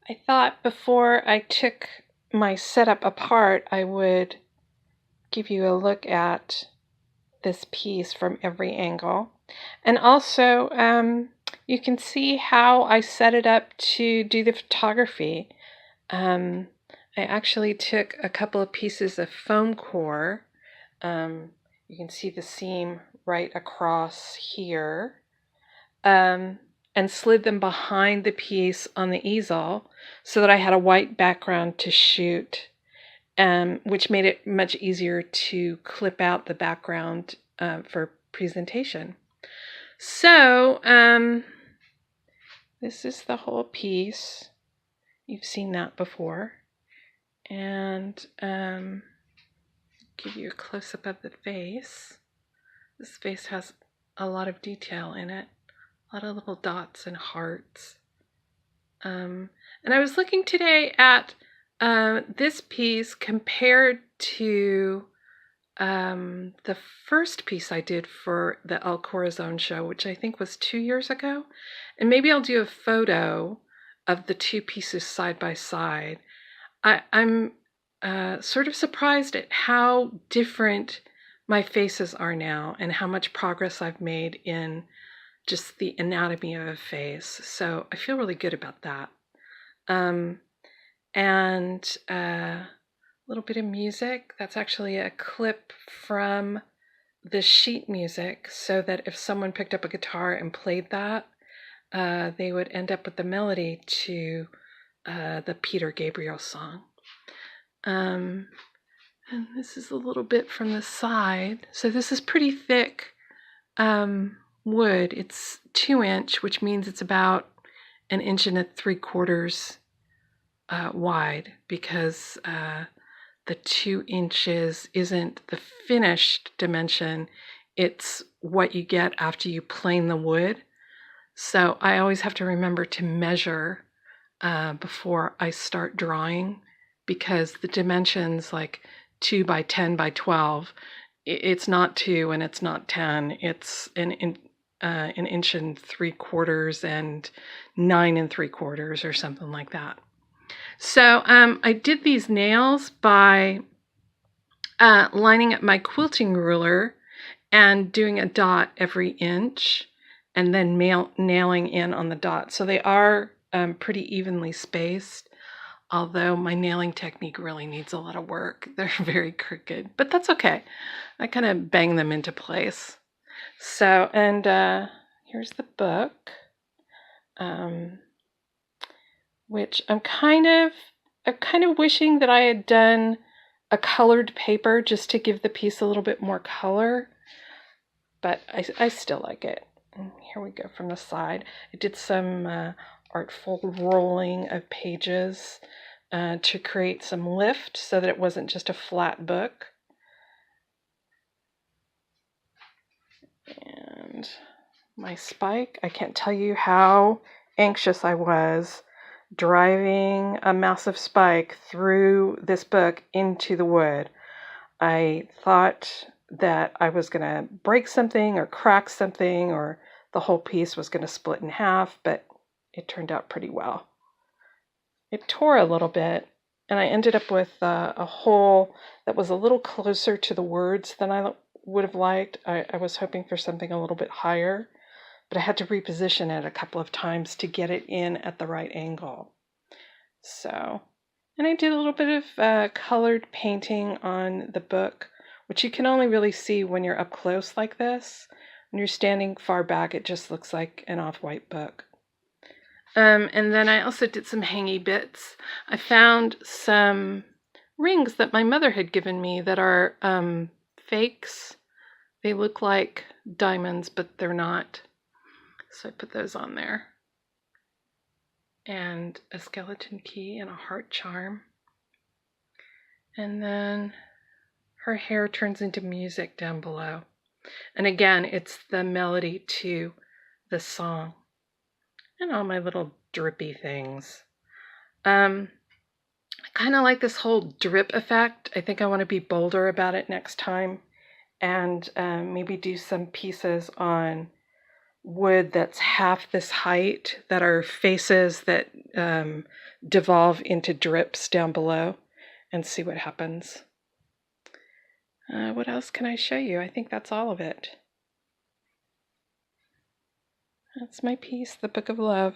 I thought before I took my setup apart, I would give you a look at this piece from every angle. And also, you can see how I set it up to do the photography. I actually took a couple of pieces of foam core. You can see the seam right across here. And slid them behind the piece on the easel so that I had a white background to shoot, which made it much easier to clip out the background for presentation. So this is the whole piece. You've seen that before. And give you a close-up of the face. This face has a lot of detail in it. A lot of little dots and hearts. And I was looking today at this piece compared to the first piece I did for the El Corazon show, which I think was 2 years ago. And maybe I'll do a photo of the two pieces side by side. I'm sort of surprised at how different my faces are now and how much progress I've made in just the anatomy of a face. So I feel really good about that. And a little bit of music. That's actually a clip from the sheet music, so that if someone picked up a guitar and played that, they would end up with the melody to the Peter Gabriel song. And this is a little bit from the side. So this is pretty thick wood. It's 2-inch, which means it's about 1 3/4 wide, because the 2 inches isn't the finished dimension, it's what you get after you plane the wood. So I always have to remember to measure before I start drawing, because the dimensions like 2 by 10 by 12, it's not 2 and it's not 10, it's an 1 3/4 and 9 3/4 or something like that. So I did these nails by lining up my quilting ruler and doing a dot every inch, and then nailing in on the dot. So they are pretty evenly spaced, although my nailing technique really needs a lot of work. They're very crooked, but that's okay. I kind of bang them into place. So, and here's the book, which I'm kind of wishing that I had done a colored paper just to give the piece a little bit more color, but I still like it. And here we go from the side. I did some artful rolling of pages to create some lift so that it wasn't just a flat book. And my spike, I can't tell you how anxious I was driving a massive spike through this book into the wood. I thought that I was going to break something or crack something, or the whole piece was going to split in half, but it turned out pretty well. It tore a little bit, and I ended up with a hole that was a little closer to the words than I would have liked. I was hoping for something a little bit higher, but I had to reposition it a couple of times to get it in at the right angle. So, and I did a little bit of colored painting on the book, which you can only really see when you're up close like this. When you're standing far back, it just looks like an off-white book. And then I also did some hangy bits. I found some rings that my mother had given me that are fakes. They look like diamonds, but they're not. So I put those on there. And a skeleton key and a heart charm. And then her hair turns into music down below. And again, it's the melody to the song. And all my little drippy things. I kind of like this whole drip effect. I think I want to be bolder about it next time, and maybe do some pieces on wood that's half this height that are faces that devolve into drips down below, and see what happens. What else can I show you? I think that's all of it. That's my piece, The Book of Love.